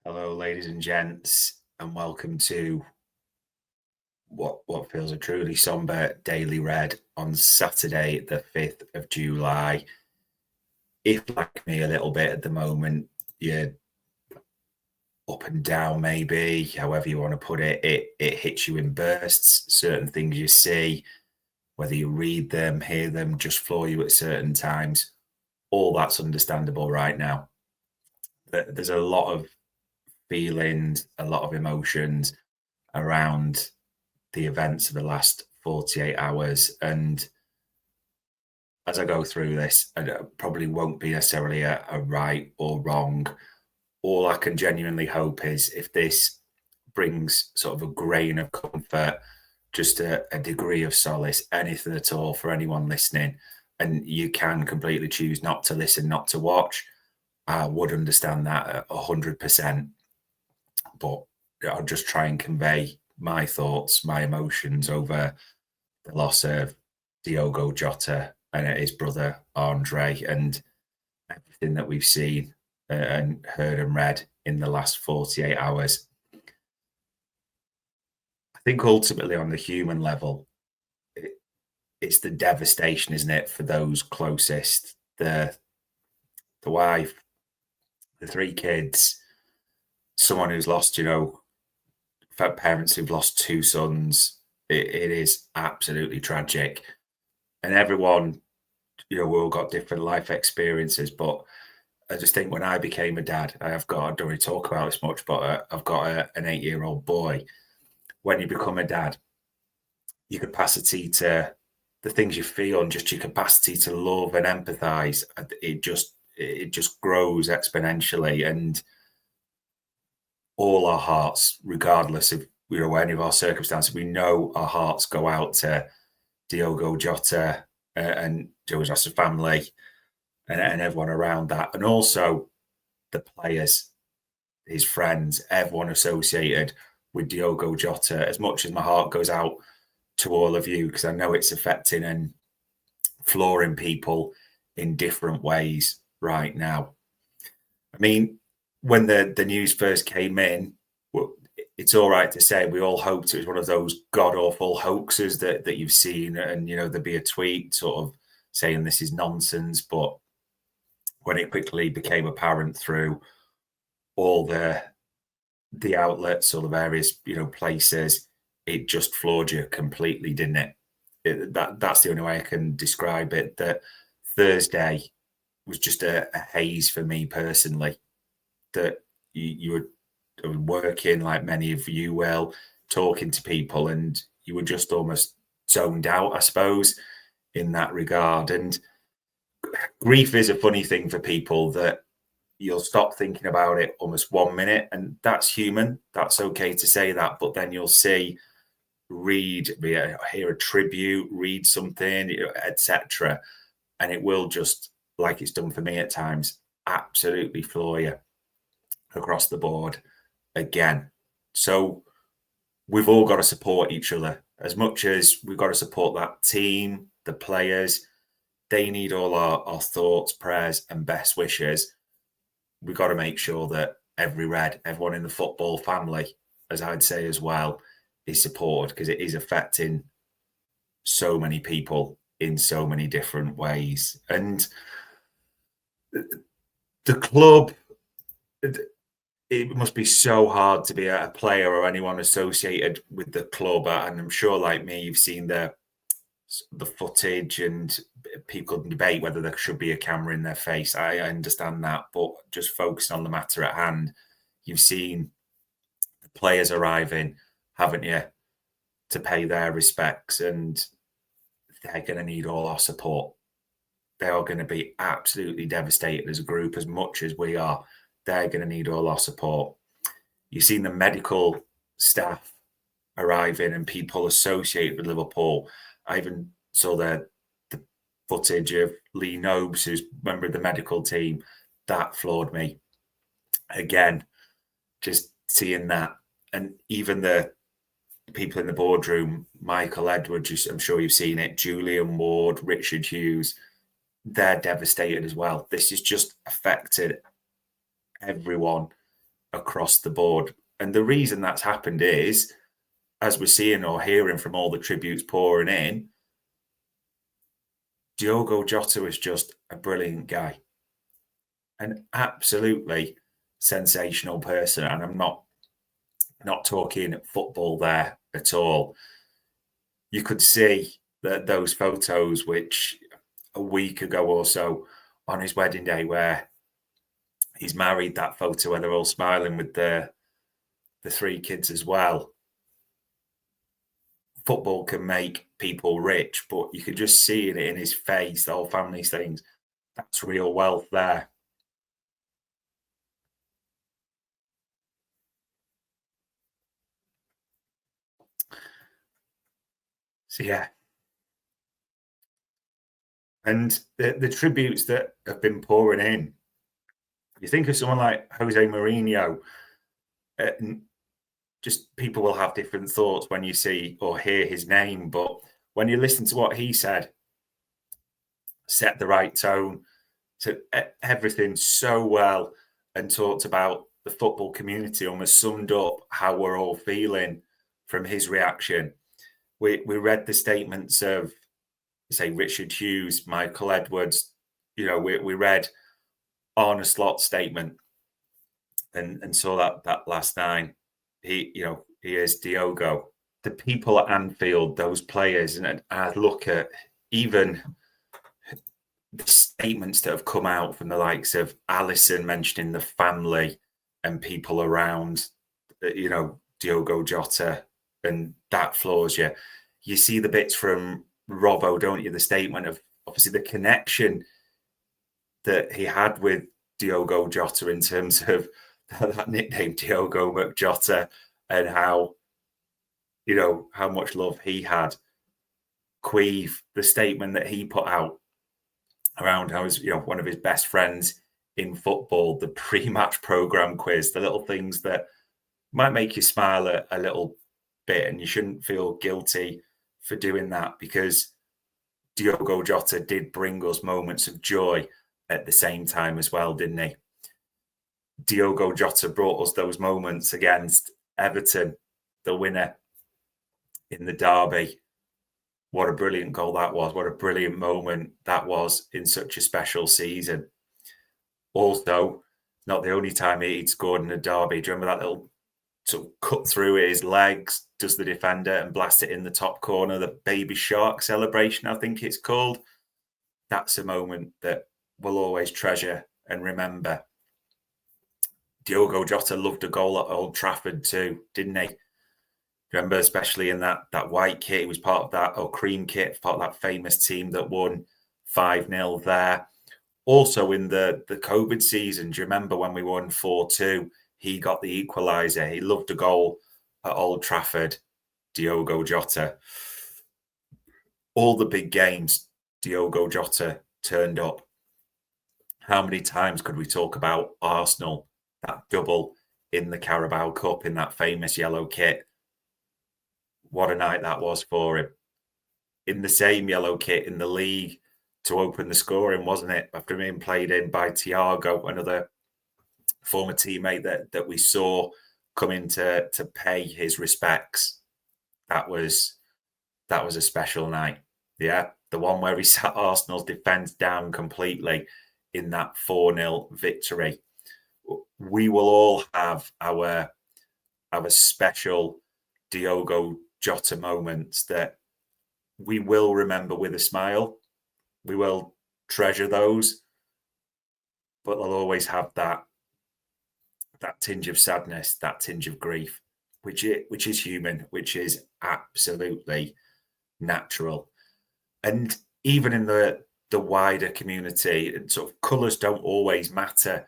Hello, ladies and gents, and welcome to what feels a truly somber daily read on Saturday, the 5th of July. If, like me, a little bit at the moment, you're up and down, maybe, however you want to put it, it hits you in bursts. Certain things you see, whether you read them, hear them, just floor you at certain times. All that's understandable right now. There's a lot of feelings, a lot of emotions around the events of the last 48 hours. And as I go through this, I probably won't be necessarily a right or wrong. All I can genuinely hope is if this brings sort of a grain of comfort, just a degree of solace, anything at all for anyone listening, and you can completely choose not to listen, not to watch, I would understand that 100%. But I'll just try and convey my thoughts, my emotions over the loss of Diogo Jota and his brother Andre, and everything that we've seen and heard and read in the last 48 hours. I think ultimately on the human level, it's the devastation, isn't it, for those closest, the wife, the three kids, someone who's lost, parents who've lost two sons. It is absolutely tragic. And everyone, we all got different life experiences, but I just think when I became a dad, I don't really talk about this much, but I've got an 8-year-old boy. When you become a dad, your capacity to the things you feel and just your capacity to love and empathize, it just grows exponentially. And all our hearts, regardless of any of our circumstances, we know our hearts go out to Diogo Jota and Diogo Jota's family and everyone around that, and also the players, his friends, everyone associated with Diogo Jota. As much as my heart goes out to all of you, because I know it's affecting and flooring people in different ways right now. I mean, when the news first came in, it's all right to say we all hoped it was one of those god-awful hoaxes that you've seen, and there'd be a tweet sort of saying this is nonsense. But when it quickly became apparent through all the outlets or the various places, it just floored you completely, didn't it? That's the only way I can describe it. That Thursday was just a haze for me personally. That you were working like many of you will, talking to people, and you were just almost zoned out, I suppose, in that regard. And grief is a funny thing for people, that you'll stop thinking about it almost 1 minute, and that's human. That's okay to say that. But then you'll hear a tribute, read something, etc. And it will just, like it's done for me at times, absolutely floor you across the board again. So we've all got to support each other as much as we've got to support that team, the players. They need all our thoughts, prayers, and best wishes. We've got to make sure that everyone in the football family, as I'd say as well, is supported, because it is affecting so many people in so many different ways. And the club, it must be so hard to be a player or anyone associated with the club. And I'm sure, like me, you've seen the footage, and people can debate whether there should be a camera in their face. I understand that, but just focusing on the matter at hand, you've seen the players arriving, haven't you, to pay their respects, and they're going to need all our support. They are going to be absolutely devastated as a group, as much as we are. They're going to need all our support. You've seen the medical staff arriving and people associated with Liverpool. I even saw the footage of Lee Nobes, who's a member of the medical team. That floored me. Again, just seeing that. And even the people in the boardroom, Michael Edwards, I'm sure you've seen it, Julian Ward, Richard Hughes, they're devastated as well. This has just affected everyone across the board. And the reason that's happened is, as we're seeing or hearing from all the tributes pouring in, Diogo Jota is just a brilliant guy, an absolutely sensational person. And I'm not talking football there at all. You could see that those photos, which a week ago or so on his wedding day, where he's married, that photo where they're all smiling with the three kids as well. Football can make people rich, but you could just see it in his face, the whole family saying, that's real wealth there. So yeah. And the tributes that have been pouring in, you think of someone like Jose Mourinho, just people will have different thoughts when you see or hear his name. But when you listen to what he said, set the right tone to everything so well, and talked about the football community, almost summed up how we're all feeling from his reaction. We read the statements of, say, Richard Hughes, Michael Edwards. We read Arne Slot's statement and saw that last night. He is Diogo. The people at Anfield, those players, and I look at even the statements that have come out from the likes of Alisson mentioning the family and people around, Diogo Jota, and that floors you. You see the bits from Robbo, don't you? The statement of obviously the connection that he had with Diogo Jota in terms of that nickname Diogo McJota, and how much love he had. Queeve, the statement that he put out around how he's one of his best friends in football, the pre-match program quiz, the little things that might make you smile a little bit, and you shouldn't feel guilty for doing that, because Diogo Jota did bring us moments of joy at the same time as well, didn't he? Diogo Jota brought us those moments against Everton, the winner in the derby. What a brilliant goal that was. What a brilliant moment that was in such a special season. Also, not the only time he'd scored in a derby. Do you remember that little sort of cut through his legs, does the defender, and blast it in the top corner, the baby shark celebration, I think it's called? That's a moment that we'll always treasure and remember. Diogo Jota loved a goal at Old Trafford too, didn't he? Remember, especially in that white kit, he was part of that, or cream kit, part of that famous team that won 5-0 there. Also in the COVID season, do you remember when we won 4-2? He got the equaliser. He loved a goal at Old Trafford, Diogo Jota. All the big games, Diogo Jota turned up. How many times could we talk about Arsenal, that double in the Carabao Cup in that famous yellow kit? What a night that was for him. In the same yellow kit in the league to open the scoring, wasn't it? After being played in by Thiago, another former teammate that we saw come in to pay his respects. That was a special night. Yeah, the one where he sat Arsenal's defence down completely in that 4-0 victory. We will all have our special Diogo Jota moments that we will remember with a smile. We will treasure those, but they'll always have that tinge of sadness, that tinge of grief, which is human, which is absolutely natural. And even in the wider community, sort of colours don't always matter.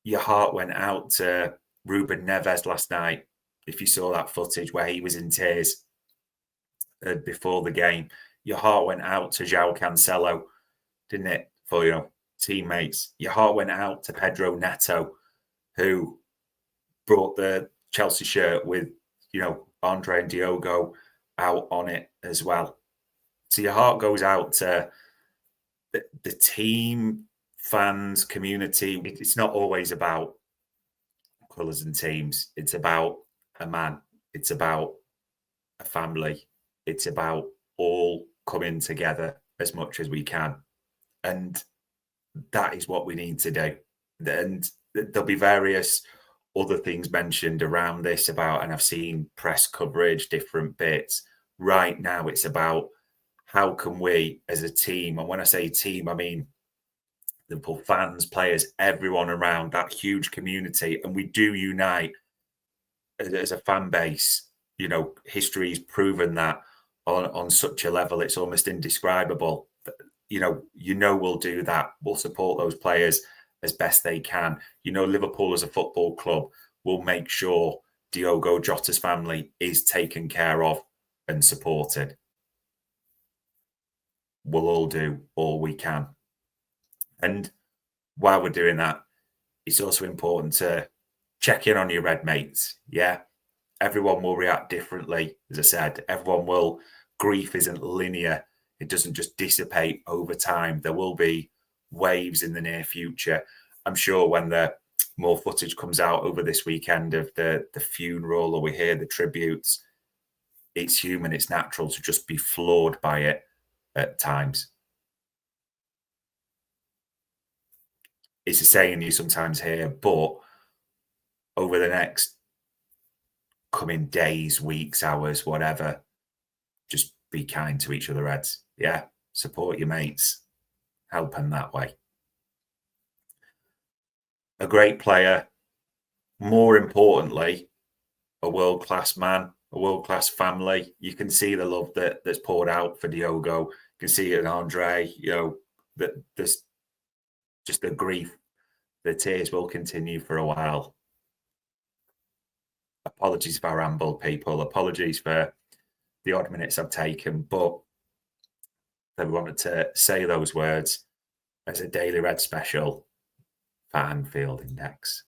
Your heart went out to Ruben Neves last night. If you saw that footage where he was in tears before the game, your heart went out to João Cancelo, didn't it? For your teammates, your heart went out to Pedro Neto, who brought the Chelsea shirt with Andre and Diogo out on it as well. So your heart goes out to the team, fans, community. It's not always about colours and teams. It's about a man. It's about a family. It's about all coming together as much as we can. And that is what we need to do. And there'll be various other things mentioned around this about, and I've seen press coverage, different bits. Right now, it's about how can we as a team, and when I say team, I mean Liverpool fans, players, everyone around that huge community, and we do unite as a fan base. You know, history's proven that on such a level, it's almost indescribable. We'll do that. We'll support those players as best they can. Liverpool as a football club will make sure Diogo Jota's family is taken care of and supported. We'll all do all we can. And while we're doing that, it's also important to check in on your red mates. Yeah. Everyone will react differently. As I said, grief isn't linear. It doesn't just dissipate over time. There will be waves in the near future. I'm sure when the more footage comes out over this weekend of the funeral, or we hear the tributes, it's human, it's natural to just be floored by it at times. It's a saying you sometimes hear, but over the next coming days, weeks, hours, whatever, just be kind to each other, Reds. Yeah, support your mates, help them that way. A great player, more importantly, a world-class man, a world-class family. You can see the love that's poured out for Diogo. You can see it in Andre, that there's just the grief, the tears will continue for a while. Apologies if I rambled, people. Apologies for the odd minutes I've taken, but I wanted to say those words as a Daily Red special for Anfield Index.